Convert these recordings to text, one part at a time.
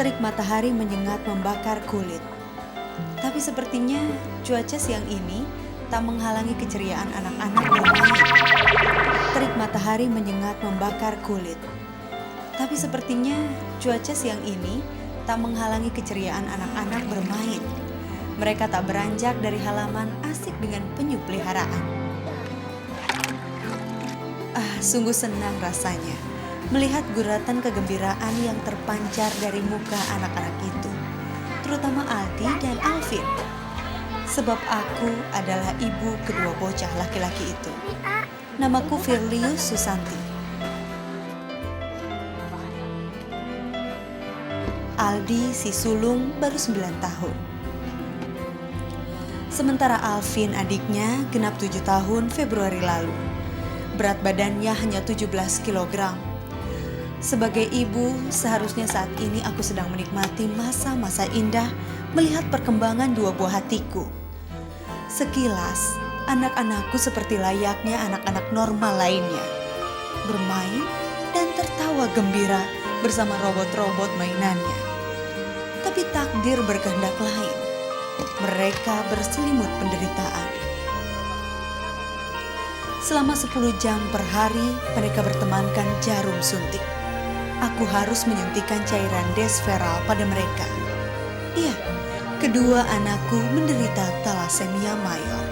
Terik matahari menyengat membakar kulit. Tapi sepertinya cuaca siang ini tak menghalangi keceriaan anak-anak bermain. Terik matahari menyengat membakar kulit. Tapi sepertinya cuaca siang ini tak menghalangi keceriaan anak-anak bermain. Mereka tak beranjak dari halaman asik dengan penyu peliharaan. Sungguh senang rasanya melihat guratan kegembiraan yang terpancar dari muka anak-anak itu, terutama Aldi dan Alvin. Sebab aku adalah ibu kedua bocah laki-laki itu. Namaku Firlius Susanti. Aldi si sulung baru 9 tahun. Sementara Alvin adiknya genap 7 tahun Februari lalu. Berat badannya hanya 17 kg. Sebagai ibu, seharusnya saat ini aku sedang menikmati masa-masa indah melihat perkembangan dua buah hatiku. Sekilas, anak-anakku seperti layaknya anak-anak normal lainnya. Bermain dan tertawa gembira bersama robot-robot mainannya. Tapi takdir berkehendak lain. Mereka berselimut penderitaan. Selama 10 jam per hari, mereka bertemankan jarum suntik. Aku harus menyuntikkan cairan desferal pada mereka. Iya, kedua anakku menderita thalassemia mayor.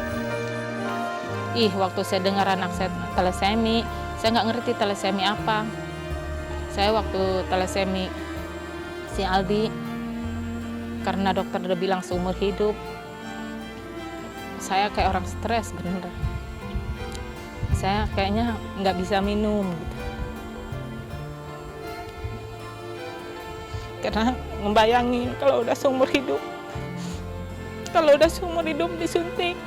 Waktu saya dengar anak saya thalassemia, saya nggak ngerti thalassemia apa. Saya waktu thalassemia si Aldi, karena dokter udah bilang seumur hidup, saya kayak orang stres bener. Saya kayaknya nggak bisa minum gitu. Karena ngebayangin kalau udah seumur hidup disuntik.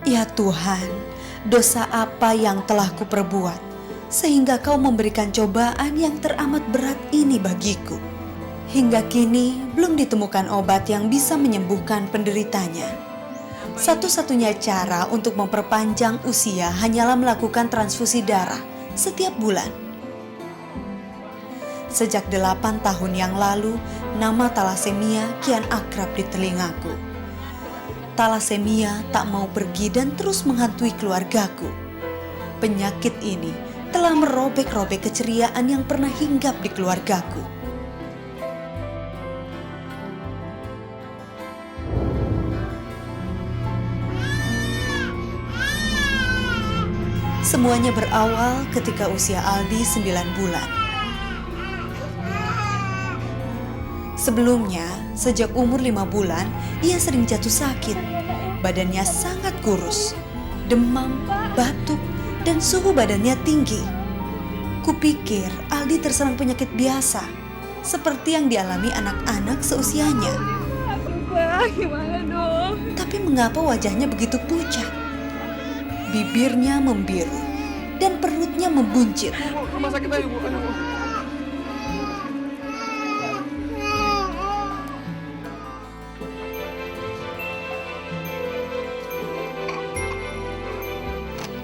Ya Tuhan, dosa apa yang telah kuperbuat sehingga Kau memberikan cobaan yang teramat berat ini bagiku. Hingga kini belum ditemukan obat yang bisa menyembuhkan penderitanya. Satu-satunya cara untuk memperpanjang usia hanyalah melakukan transfusi darah setiap bulan. Sejak 8 tahun yang lalu, nama thalassemia kian akrab di telingaku. Thalassemia tak mau pergi dan terus menghantui keluargaku. Penyakit ini telah merobek-robek keceriaan yang pernah hinggap di keluargaku. Semuanya berawal ketika usia Aldi 9 bulan. Sebelumnya, sejak umur 5 bulan, ia sering jatuh sakit. Badannya sangat kurus, demam, batuk, dan suhu badannya tinggi. Kupikir Aldi terserang penyakit biasa, seperti yang dialami anak-anak seusianya. Gimana dong? Tapi mengapa wajahnya begitu pucat? Bibirnya membiru dan perutnya membuncit. Rumah sakit ayo, Bu. Ayo, Bu.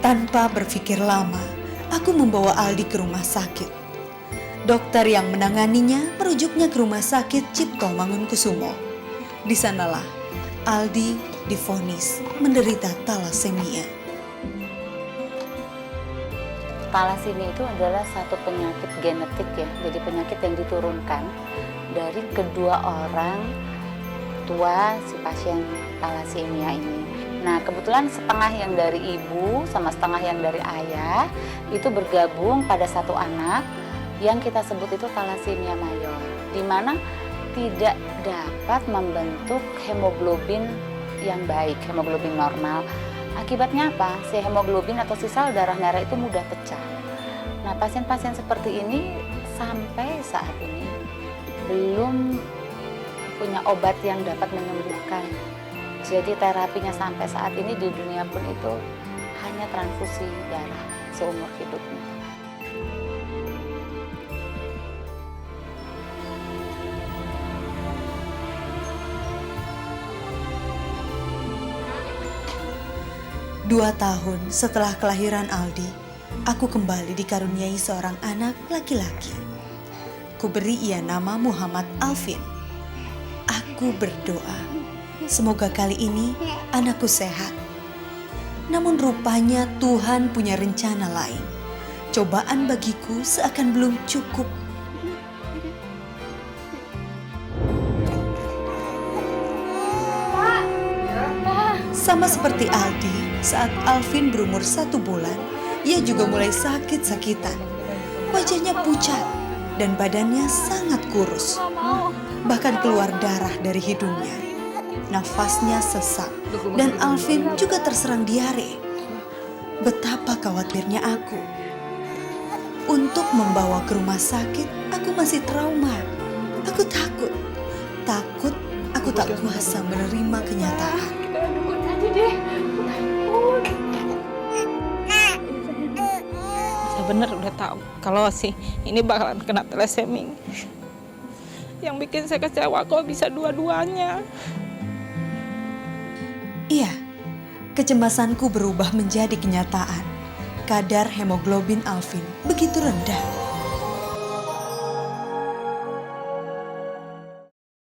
Tanpa berpikir lama, aku membawa Aldi ke rumah sakit. Dokter yang menanganinya merujuknya ke rumah sakit Cipto Mangunkusumo. Di sanalah Aldi divonis menderita thalassemia. Thalassemia itu adalah satu penyakit genetik ya, jadi penyakit yang diturunkan dari kedua orang tua si pasien thalassemia ini. Nah, kebetulan setengah yang dari ibu sama setengah yang dari ayah itu bergabung pada satu anak yang kita sebut itu thalassemia mayor, di mana tidak dapat membentuk hemoglobin yang baik, hemoglobin normal. Akibatnya apa? Si hemoglobin atau si sel darah merah itu mudah pecah. Nah, pasien-pasien seperti ini sampai saat ini belum punya obat yang dapat menyembuhkan. Jadi terapinya sampai saat ini di dunia pun itu hanya transfusi darah seumur hidupnya. Dua tahun setelah kelahiran Aldi, aku kembali dikaruniai seorang anak laki-laki. Kuberi ia nama Muhammad Alvin. Aku berdoa, semoga kali ini anakku sehat. Namun rupanya Tuhan punya rencana lain. Cobaan bagiku seakan belum cukup. Sama seperti Aldi, saat Alvin berumur 1 bulan, ia juga mulai sakit-sakitan. Wajahnya pucat dan badannya sangat kurus. Bahkan keluar darah dari hidungnya. Nafasnya sesak dan Alvin juga terserang diare. Betapa khawatirnya aku. Untuk membawa ke rumah sakit, aku masih trauma. Aku takut. Takut aku tak kuasa menerima kenyataan. Saya benar udah tahu kalau sih ini bakalan kena thalassemia. Yang bikin saya kecewa kok bisa dua-duanya. Iya, kecemasanku berubah menjadi kenyataan. Kadar hemoglobin Alvin begitu rendah.